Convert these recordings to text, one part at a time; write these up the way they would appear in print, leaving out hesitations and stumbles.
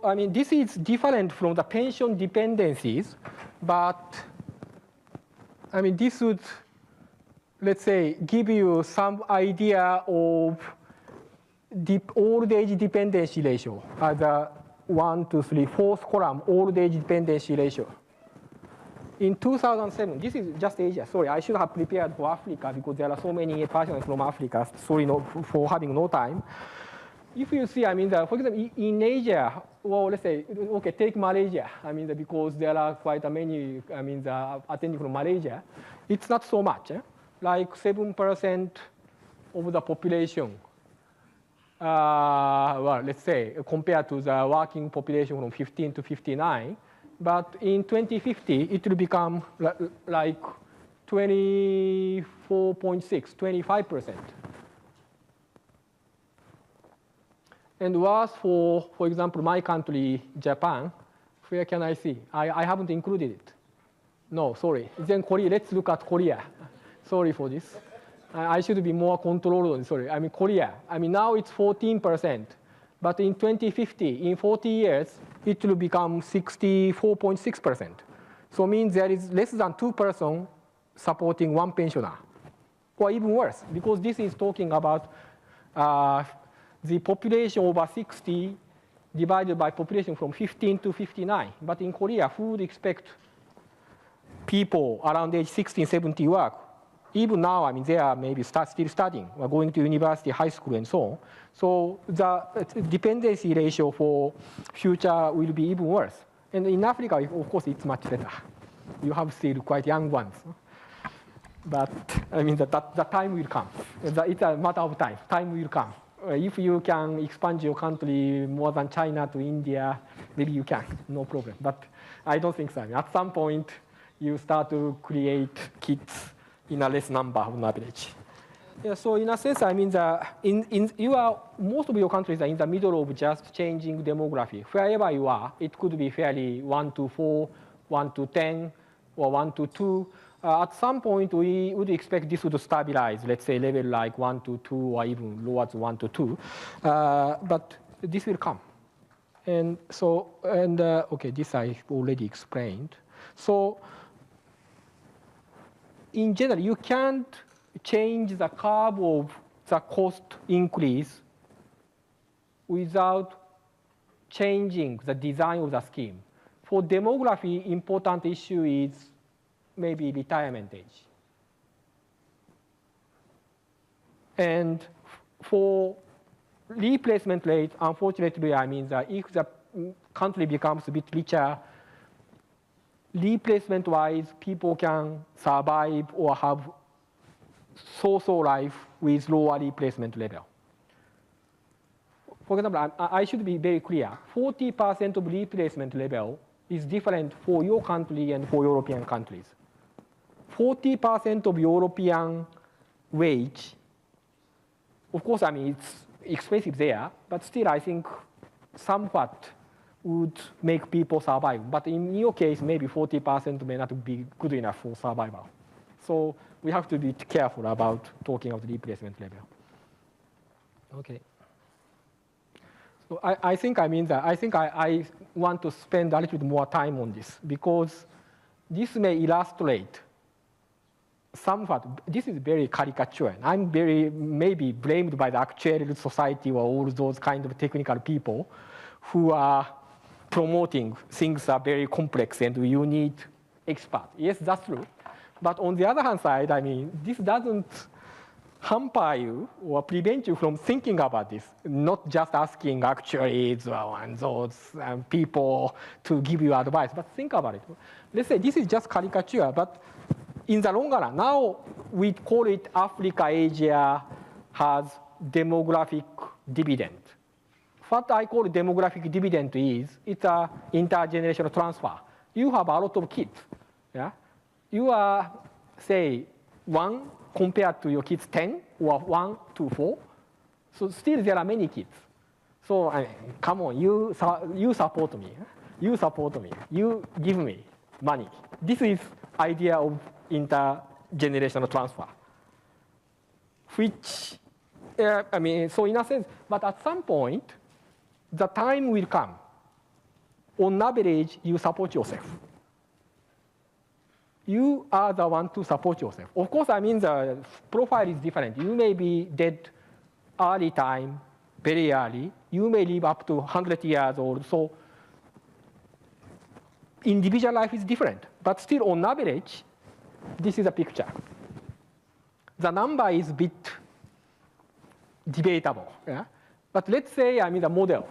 I mean, this is different from the pension dependencies, but I mean, this would, let's say, give you some idea of the old age dependency ratio as a 1, 2, 3, fourth column old age dependency ratio. In 2007, this is just Asia. Sorry, I should have prepared for Africa because there are so many persons from Africa. Sorry for having no time. If you see, I mean, for example, in Asia, well, let's say, okay, take Malaysia. I mean, because there are quite many, I mean, attending from Malaysia, it's not so much. Like 7% of the population. Well, let's say, compared to the working population from 15 to 59. But in 2050, it will become like 24.6, 25%. And worse for example, my country, Japan, where can I see? I haven't included it. No, sorry. Then Korea, let's look at Korea. Sorry for this. I should be more controlled. Sorry, I mean Korea. I mean now it's 14%. But in 2050, in 40 years, it will become 64.6%. So it means there is less than 2 persons supporting one pensioner. Or even worse, because this is talking about the population over 60 divided by population from 15 to 59. But in Korea, who would expect people around age 16, 70 work? Even now, I mean, they are maybe still studying, or going to university, high school, and so on. So the dependency ratio for future will be even worse. And in Africa, of course, it's much better. You have still quite young ones. But I mean, the time will come. It's a matter of time. Time will come. If you can expand your country more than China to India, maybe you can, no problem. But I don't think so. I mean, at some point, you start to create kids in a less number on average. Yeah, so in a sense, I mean, most of your countries are in the middle of just changing demography. Wherever you are, it could be fairly 1 to 4, 1 to 10, or 1 to 2. At some point, we would expect this would stabilize, let's say, level like 1 to 2, or even lower to 1 to 2. But this will come. And so, okay, this I already explained. So, in general, you can't change the curve of the cost increase without changing the design of the scheme. For demography, important issue is maybe retirement age. And for replacement rate, unfortunately, I mean that if the country becomes a bit richer, replacement-wise, people can survive or have so-so life with lower replacement level. For example, I should be very clear. 40% of replacement level is different for your country and for European countries. 40% of European wage, of course, I mean, it's expensive there, but still I think somewhat would make people survive. But in your case, maybe 40% may not be good enough for survival. So we have to be careful about talking about replacement level. Okay. So I think I want to spend a little bit more time on this because this may illustrate somewhat. This is very caricature. I'm very maybe blamed by the actuarial society or all those kind of technical people who are promoting things are very complex and you need experts. Yes, that's true. But on the other hand side, I mean, this doesn't hamper you or prevent you from thinking about this, not just asking actuaries and those people to give you advice, but think about it. Let's say this is just caricature, but in the long run, now we call it Africa-Asia has demographic dividend. What I call demographic dividend is it's an intergenerational transfer. You have a lot of kids. Yeah? You are, say, 1 compared to your kids 10 or 1 to 4. So still there are many kids. So I mean, come on, you support me. You support me. You give me money. This is idea of intergenerational transfer. Which, I mean, so in a sense, but at some point, the time will come on average, you support yourself. You are the one to support yourself. Of course, I mean, the profile is different. You may be dead early time, very early. You may live up to 100 years old. So individual life is different. But still, on average, this is a picture. The number is a bit debatable. Yeah? But let's say I'm in the model.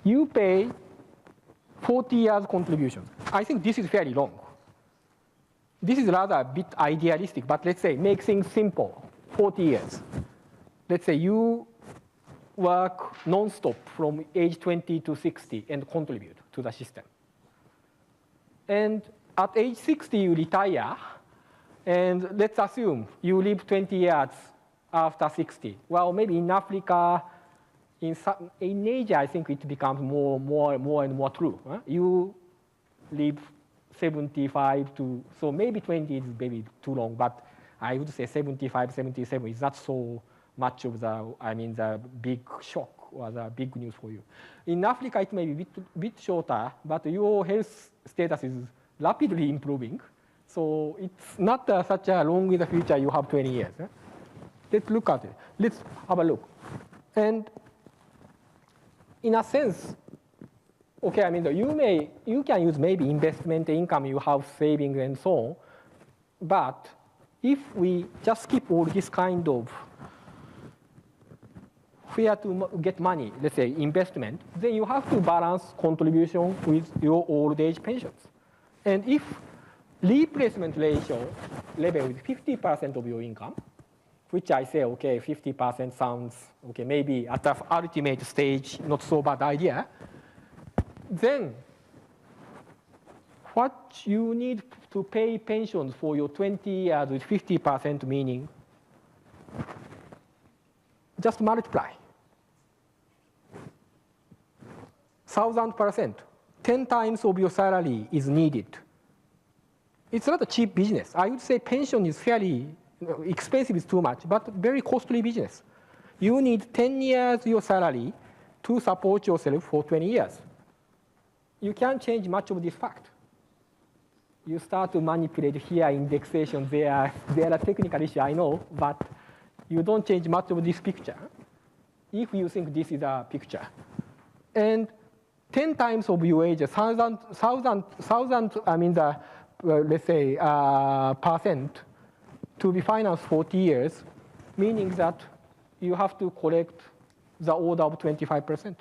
You pay 40 years contributions. I think this is fairly long. This is rather a bit idealistic, but let's say make things simple, 40 years. Let's say you work non-stop from age 20 to 60 and contribute to the system. And at age 60, you retire, and let's assume you live 20 years after 60. Well, maybe in Africa, in Asia, I think it becomes more and more true. Huh? You live 75 to, so maybe 20 is maybe too long, but I would say 75, 77 is not so much of the, I mean, the big shock or the big news for you. In Africa, it may be a bit shorter, but your health status is rapidly improving. So it's not such a long in the future, you have 20 years. Eh? Let's look at it. Let's have a look. And in a sense, okay, I mean, you can use maybe investment income, you have savings and so on. But if we just skip all this kind of where to get money, let's say investment, then you have to balance contribution with your old age pensions. And if replacement ratio level is 50% of your income, which I say, okay, 50% sounds, okay, maybe at the ultimate stage, not so bad idea, then what you need to pay pensions for your 20 years with 50%, meaning just multiply. 1,000%, 10 times of your salary is needed. It's not a cheap business. I would say pension is fairly expensive is too much, but very costly business. You need 10 years your salary to support yourself for 20 years. You can't change much of this fact. You start to manipulate here indexation, there are technical issues, I know, but you don't change much of this picture if you think this is a picture. And 10 times of your age, 1,000, I mean, let's say, percent to be financed 40 years, meaning that you have to collect the order of 25%.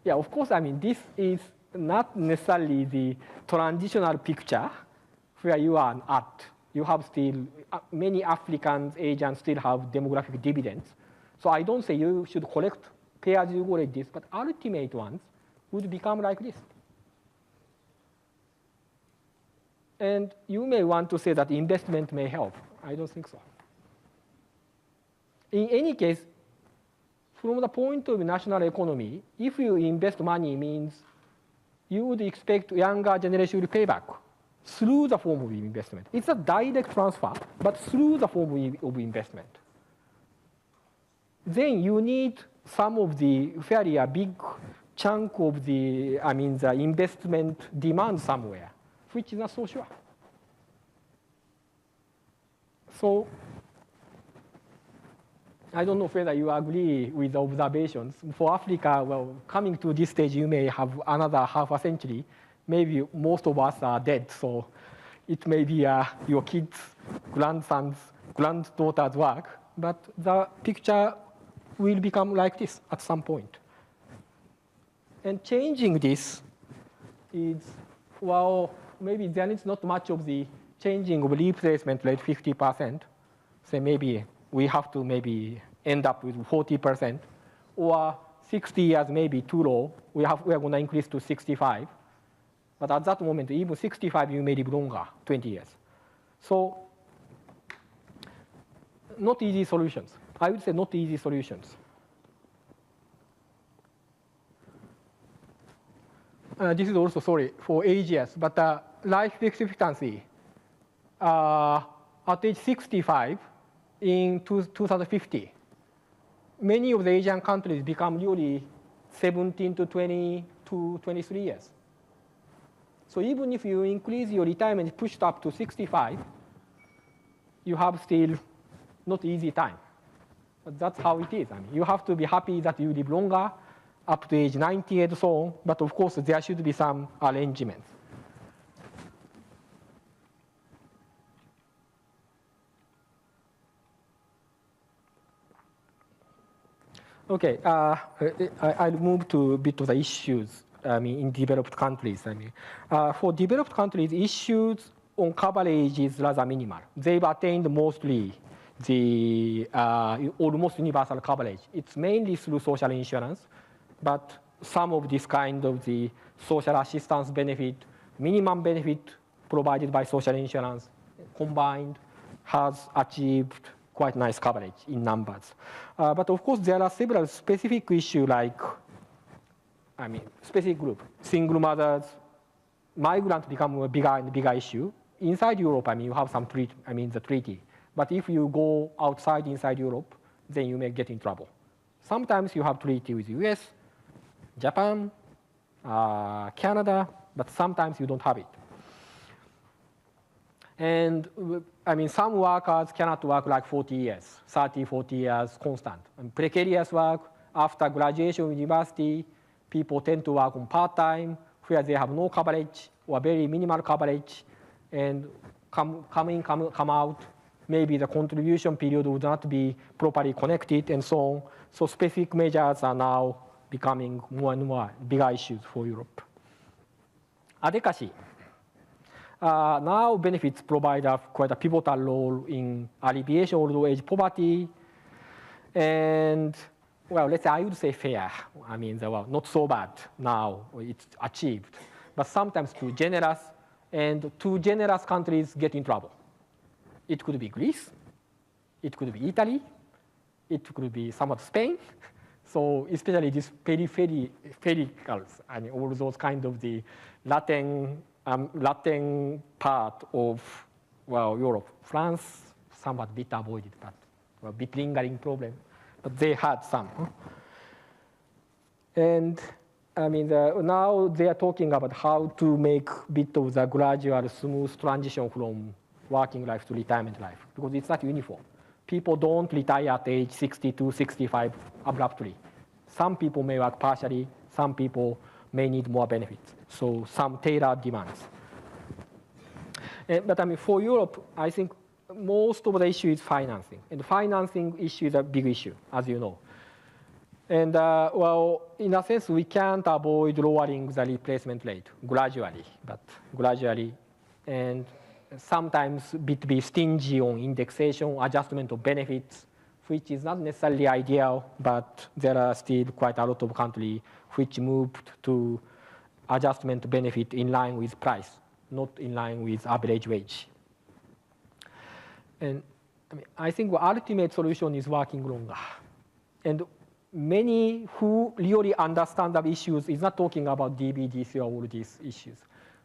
Yeah, of course, I mean, this is not necessarily the transitional picture where you are at. You have still, many Africans, Asians still have demographic dividends. So I don't say you should collect pay as you go like this, but ultimate ones would become like this. And you may want to say that investment may help. I don't think so. In any case, from the point of national economy, if you invest money means you would expect younger generation will pay back through the form of investment. It's a direct transfer, but through the form of investment. Then you need some of the fairly a big chunk of the, I mean, the investment demand somewhere, which is not so sure. So I don't know whether you agree with the observations. For Africa, well, coming to this stage, you may have another half a century. Maybe most of us are dead, so it may be your kids, grandsons, granddaughters' work, but the picture will become like this at some point. And changing this is, well, maybe there is not much of the changing of replacement rate 50%. So maybe we have to maybe end up with 40%, or 60 years may be too low. We are going to increase to 65. But at that moment, even 65, you may live longer, 20 years. So not easy solutions. I would say not easy solutions. This is also, sorry, for age years, but life expectancy at age 65 in 2050, many of the Asian countries become really 17 to 20 to 23 years. So even if you increase your retirement pushed up to 65, you have still not easy time. But that's how it is. I mean, you have to be happy that you live longer, up to age 90 and so on. But of course, there should be some arrangements. Okay, I'll move to a bit of the issues. In developed countries. For developed countries, issues on coverage is rather minimal. They've attained mostly the almost universal coverage. It's mainly through social insurance, but some of this kind of the social assistance benefit, minimum benefit provided by social insurance combined has achieved quite nice coverage in numbers. But of course, there are several specific issues like specific group, single mothers, migrants become a bigger and bigger issue. Inside Europe, you have some the treaty. But if you go outside inside Europe, then you may get in trouble. Sometimes you have treaty with US, Japan, Canada, but sometimes you don't have it. And some workers cannot work like 40 years, 30, 40 years constant. Precarious work, after graduation university, people tend to work on part-time, where they have no coverage or very minimal coverage, and come out, maybe the contribution period would not be properly connected and so on. So specific measures are now becoming more and more bigger issues for Europe. Adequacy. Now benefits provide quite a pivotal role in alleviation of old age poverty, and well, let's say I would say fair. Not so bad now, it's achieved. But sometimes too generous, and too generous countries get in trouble. It could be Greece, it could be Italy, it could be somewhat Spain. So especially these peripherals, all those kind of the Latin part of, Europe. France, somewhat bit avoided, but a bit lingering problem. But they had some. And now they are talking about how to make a bit of the gradual, smooth transition from working life to retirement life, because it's not uniform. People don't retire at age 62, 65 abruptly. Some people may work partially, some people may need more benefits. So some tailored demands. But for Europe, I think most of the issue is financing. And financing issue is a big issue, as you know. And in a sense, we can't avoid lowering the replacement rate gradually. And sometimes be stingy on indexation, adjustment of benefits, which is not necessarily ideal, but there are still quite a lot of countries which moved to adjustment benefit in line with price, not in line with average wage. And I think the ultimate solution is working longer. And many who really understand the issues is not talking about DBDC or all these issues.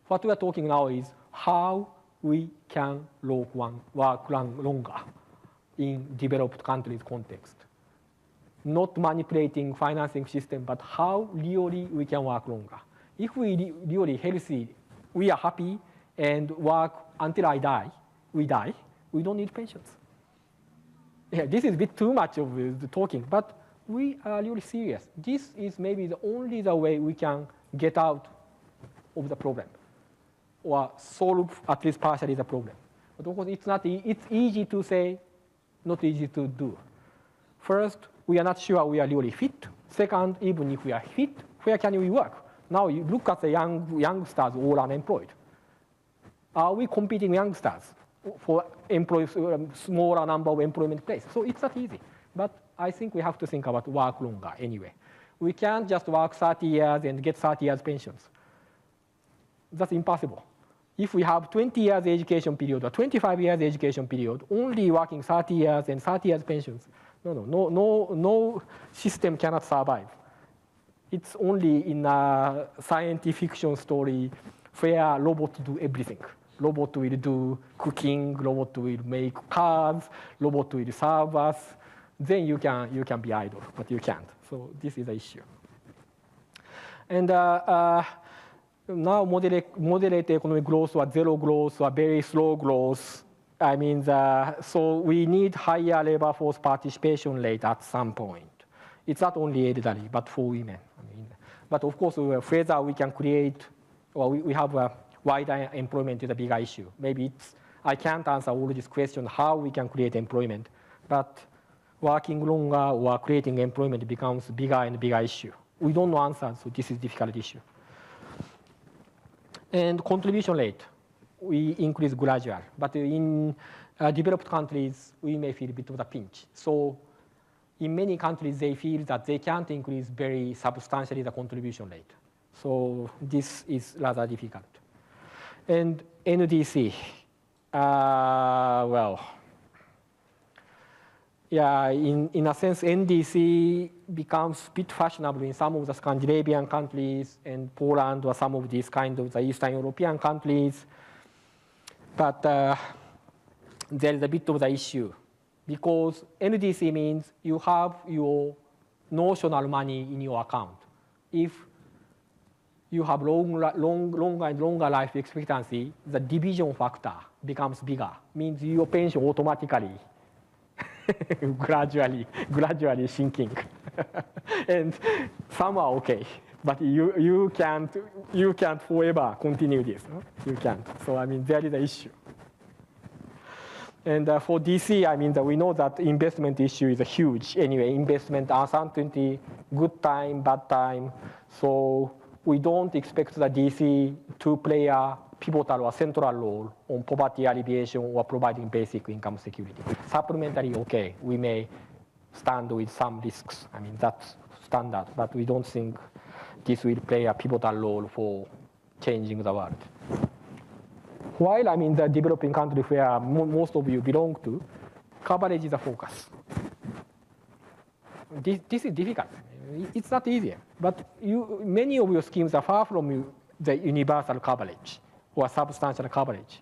What we are talking now is how we can work longer in developed countries context. Not manipulating financing system, but how really we can work longer. If we really healthy, we are happy and work until we die, we don't need pensions. Yeah, this is a bit too much of the talking, but we are really serious. This is maybe the only way we can get out of the problem or solve at least partially the problem. But of course, it's easy to say, not easy to do. First, we are not sure we are really fit. Second, even if we are fit, where can we work? Now you look at the youngsters all unemployed. Are we competing youngsters for smaller number of employment places? So it's not easy. But I think we have to think about work longer anyway. We can't just work 30 years and get 30 years pensions. That's impossible. If we have 20 years education period or 25 years education period, only working 30 years and 30 years pensions, no system cannot survive. It's only in a science fiction story where robots do everything. Robot will do cooking, robot will make cars, robot will serve us. Then you can be idle, but you can't. So this is the issue. And now moderate economic growth or zero growth or very slow growth. I mean, so we need higher labor force participation rate at some point. It's not only elderly, but for women. I mean, but of course, whether we can create, or we have a wider employment is a bigger issue. Maybe I can't answer all this question how we can create employment, but working longer or creating employment becomes bigger and bigger issue. We don't know answers, so this is a difficult issue. And contribution rate, we increase gradual, but in developed countries, we may feel a bit of a pinch. So in many countries, they feel that they can't increase very substantially the contribution rate. So this is rather difficult. And NDC, well, yeah, in a sense, NDC becomes a bit fashionable in some of the Scandinavian countries and Poland or some of these kind of the Eastern European countries. But there is a bit of the issue because NDC means you have your notional money in your account. If you have longer and longer life expectancy, the division factor becomes bigger, means your pension automatically gradually sinking. And some are okay, but you can't forever continue this. No? You can't. So I mean, there is an issue. And for DC, I mean, we know that investment issue is huge. Anyway, investment uncertainty, good time, bad time. So we don't expect the DC to play a pivotal or central role on poverty alleviation or providing basic income security. Supplementary, okay, we may stand with some risks. I mean, that's standard, but we don't think this will play a pivotal role for changing the world. While I mean the developing countries where most of you belong to, coverage is a focus. This is difficult. It's not easy, but many of your schemes are far from the universal coverage or substantial coverage.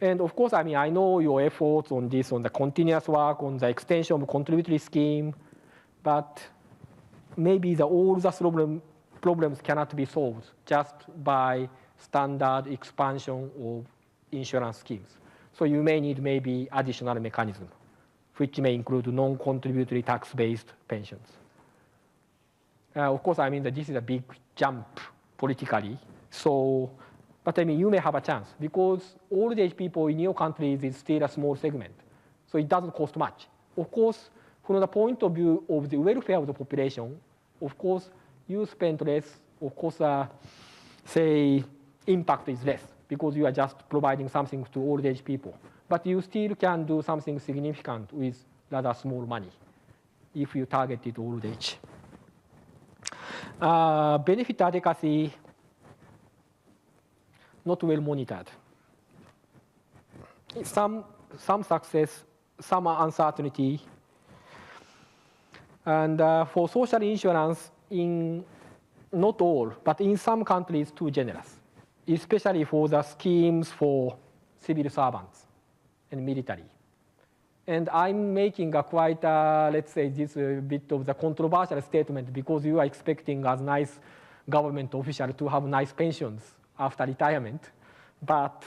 And of course, I mean, I know your efforts on this, on the continuous work, on the extension of contributory scheme, but maybe all the problems cannot be solved just by standard expansion of insurance schemes. So you may need maybe additional mechanism, which may include non-contributory tax-based pensions. Of course, I mean, this is a big jump politically. So, but I mean, you may have a chance because old age people in your countries is still a small segment. So it doesn't cost much. Of course, from the point of view of the welfare of the population, of course, you spend less. Of course, say, impact is less because you are just providing something to old age people. But you still can do something significant with rather small money if you target it old age. Benefit adequacy, not well monitored. Some success, some uncertainty. And for social insurance, in not all, but in some countries, too generous, especially for the schemes for civil servants and military. And I'm making a quite, let's say, this bit of the controversial statement because you are expecting as nice government official to have nice pensions after retirement. But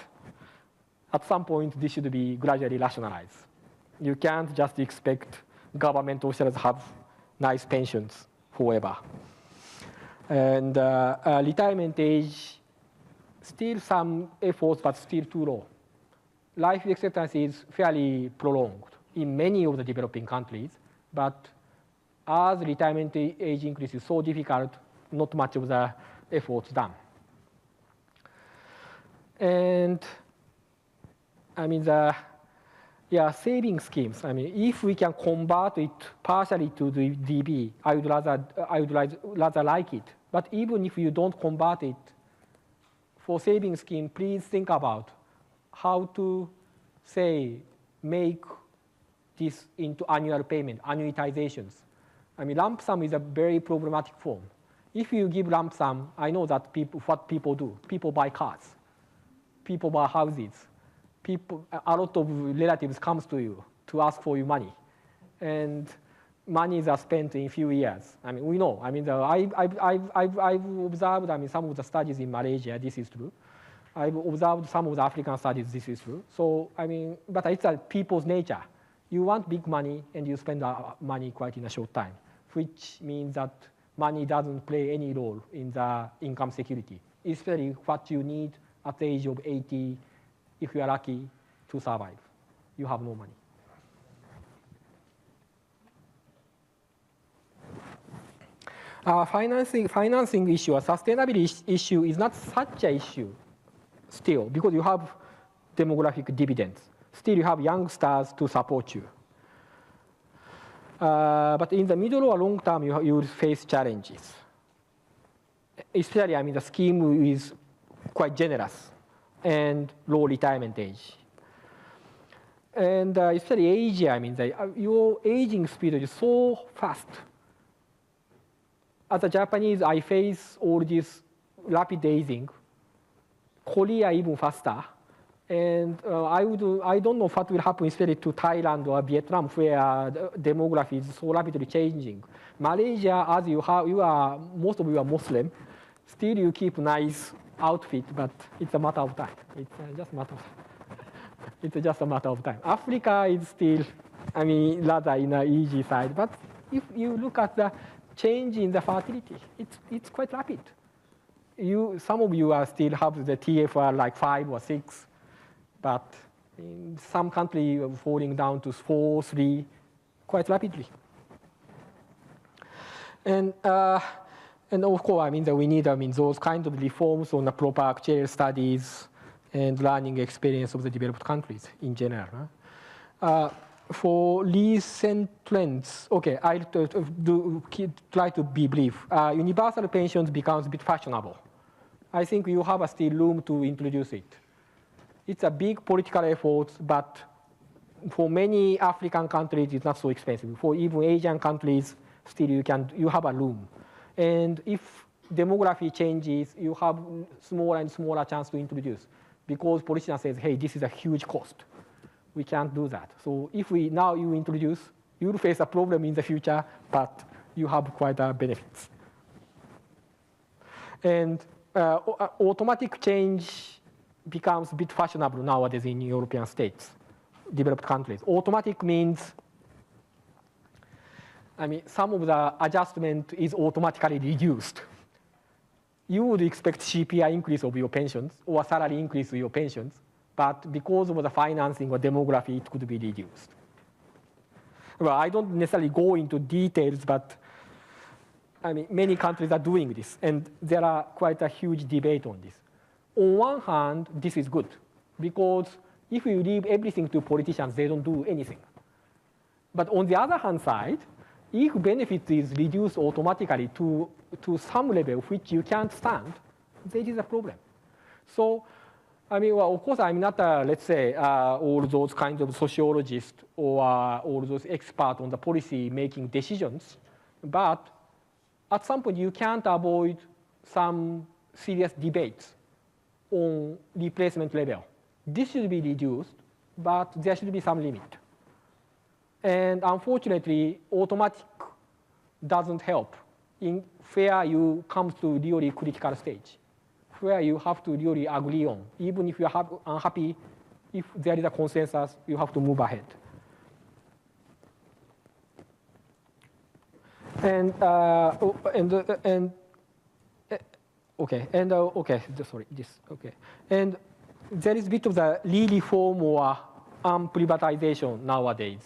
at some point, this should be gradually rationalized. You can't just expect government officials to have nice pensions forever. And retirement age, still some efforts, but still too low. Life expectancy is fairly prolonged in many of the developing countries, but as retirement age increase is so difficult, not much of the efforts done. And I mean, saving schemes. I mean, if we can convert it partially to the DB, I would rather like it. But even if you don't convert it, for saving scheme, please think about how to, say, make this into annual payment, annuitizations. I mean, lump sum is a very problematic form. If you give lump sum, I know that what people do. People buy cars. People buy houses. A lot of relatives comes to you to ask for your money. And monies are spent in few years. I mean, we know. I mean, I've observed, I mean, some of the studies in Malaysia, this is true. I've observed some of the African studies, this is true. So, I mean, but it's a people's nature. You want big money and you spend money quite in a short time, which means that money doesn't play any role in the income security, especially what you need at the age of 80, if you are lucky to survive. You have no money. Financing issue, a sustainability issue is not such an issue still, because you have demographic dividends. Still, you have youngsters to support you. But in the middle or long term, you will face challenges. Especially, I mean, the scheme is quite generous and low retirement age. And especially Asia, I mean, your aging speed is so fast. As a Japanese, I face all this rapid aging. Korea even faster. And I don't know what will happen, especially to Thailand or Vietnam, where the demography is so rapidly changing. Malaysia, as most of you are Muslim, still you keep nice outfit, but it's a matter of time. It's just a matter of time. Africa is still, I mean, rather in an easy side. But if you look at the change in the fertility, it's quite rapid. Some of you still have the TFR like 5 or 6, but in some countries falling down to 4, 3, quite rapidly. And of course, I mean, we need, those kind of reforms on the proper actuarial studies and learning experience of the developed countries in general. For recent trends, okay, I'll try to be brief. Universal pensions becomes a bit fashionable. I think you have still room to introduce it. It's a big political effort, but for many African countries, it's not so expensive. For even Asian countries, still you have a room. And if demography changes, you have smaller and smaller chance to introduce, because politicians say, hey, this is a huge cost. We can't do that. So if you introduce, you will face a problem in the future, but you have quite a benefits. And automatic change becomes a bit fashionable nowadays in European states, developed countries. Automatic means, I mean, some of the adjustment is automatically reduced. You would expect CPI increase of your pensions or salary increase of your pensions, but because of the financing or demography, it could be reduced. Well, I don't necessarily go into details, but I mean, many countries are doing this, and there are quite a huge debate on this. On one hand, this is good, because if you leave everything to politicians, they don't do anything. But on the other hand side, if benefit is reduced automatically to some level which you can't stand, there is a problem. So, I mean, well, of course, I'm not, let's say, all those kinds of sociologists or all those experts on the policy making decisions, but at some point you can't avoid some serious debates on replacement level. This should be reduced, but there should be some limit. And unfortunately, automatic doesn't help in where you come to really critical stage, where you have to really agree on. Even if you are unhappy, if there is a consensus, you have to move ahead. And there is a bit of the re-reform or privatization nowadays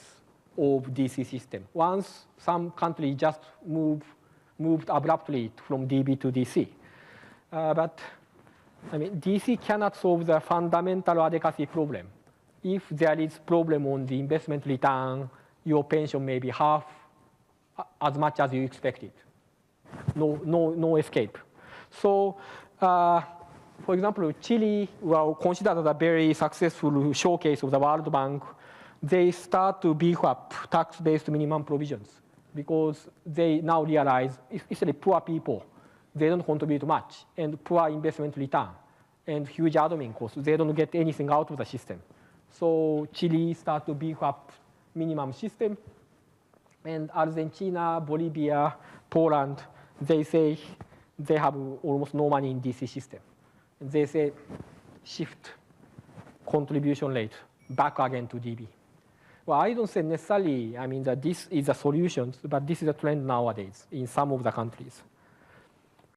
of DC system. Once some countries just moved abruptly from DB to DC. But I mean, DC cannot solve the fundamental adequacy problem. If there is problem on the investment return, your pension may be half as much as you expected. No escape. So, for example, Chile, well, considered as a very successful showcase of the World Bank. They start to beef up tax-based minimum provisions because they now realize, especially poor people, they don't contribute much, and poor investment return, and huge admin costs. They don't get anything out of the system. So Chile start to beef up minimum system, And Argentina, Bolivia, Poland, they say they have almost no money in DC system. And they say shift contribution rate back again to DB. Well, I don't say necessarily, I mean, that this is a solution, but this is a trend nowadays in some of the countries.